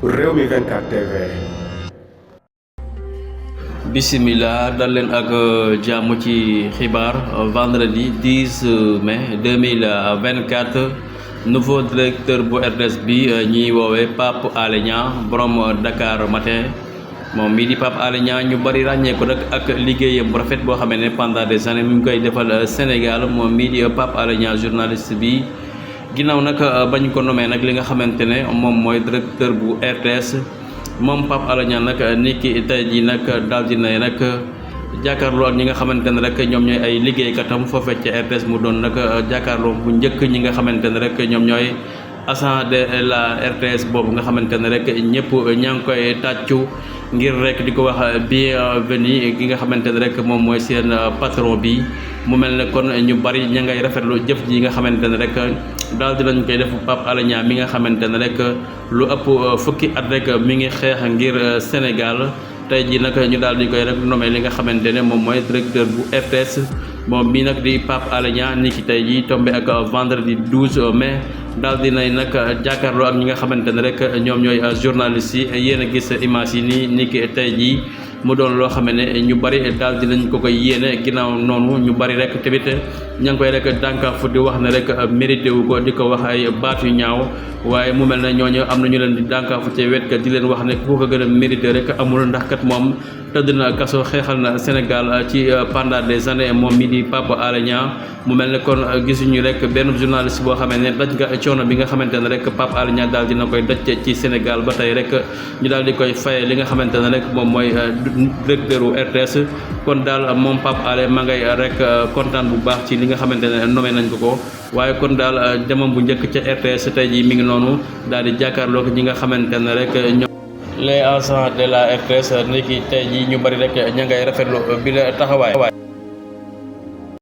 Rewmi 24 TV. Bismillah dal leen ak jàmm ci xibaar vendredi 10 mai 2024 nouveau directeur bu RTS bi ñuy woowee Pape Alé Niang borom Dakar Matin moom mii di Pape Alé Niang ñu bari ràññee ko nag ak liggéeyam bu rafet boo xamee ne pendant des années mi ngi koy defal Sénégal moom mii di Pape Alé Niang journaliste bi ginnaaw nag bañ ko nommé nag li nga xamante ne moom mooy directeur bu RTS moom Pape Alé Niang nag ni ki tey jii nag daal di nay nag jàkkaarloo ak ñi nga xamante ne rek ñoom ñooy ay liggéeykatam foofee ca RTS mu doon nag jàkkaarloo bu njëkk ñi nga xamante ne rek ñoom ñooy agent de la RTS boobu nga xamante ne rek ñëpp ñaa ngi koy tàccu ngir rek di ko wax bienvenue gi nga xamante ne rek moom mooy seen patron bi mu mel ne kon ñu bari ña ngay rafetlu jëf ji nga xamante ne rek daal di lañ koy def Pape Alé Niang mi nga xamante ne rek lu ëpp fukki at rek mi ngi xeex ngir Sénégal tey jii nag ñu daal di koy rek nommé li nga xamante ne moom mooy directeur bu RTS moom bii nag di Pape Alé Niang ni ki tey jii tombé ak vendredi 12 mai daal di nay nag jàkkaarloo ak ñi nga xamante ne rek ñoom ñooy journalistes yi yéen a gis image yi nii ni ki tey jii mu doon loo xam ne ñu bari daal di nañ ko koy yéene ginnaaw noonu ñu bari rek tamit ña ngi koy rek dànkaafu di wax ne rek mérité wu ko di ko wax ay baat yu ñaaw waaye mu mel ne ñooñu am na ñu leen di dànkaafu ci wet ka di leen wax ne ku ko gën a mérité rek amul ndax kat moom tëdd na kaso xeexal na Sénégal ci pendant des années moom mi di Pape Alé Niang mu mel ne kon gisuñu rek benn journaliste boo xamee ne daj nga coono bi nga xamante ne rek Pape Alé Niang daal dina koy daj ci Sénégal ba tey rek ñu daal di koy faye li nga xamante ne rek moom mooy directeur u RTS kon daal moom Pape Alé ma ngay rek kontaan bu baax ci li nga xamante ne nommé nañ ko waaye kon daal demam bu njëkk ca RTS tey jii mi ngi noonu daal di jàkkaarloo ñi nga xamante ne rek ñoom les agents de la RTS ni ki tey jii ñu bari rek ña ngay rafetlu bi la taxawaay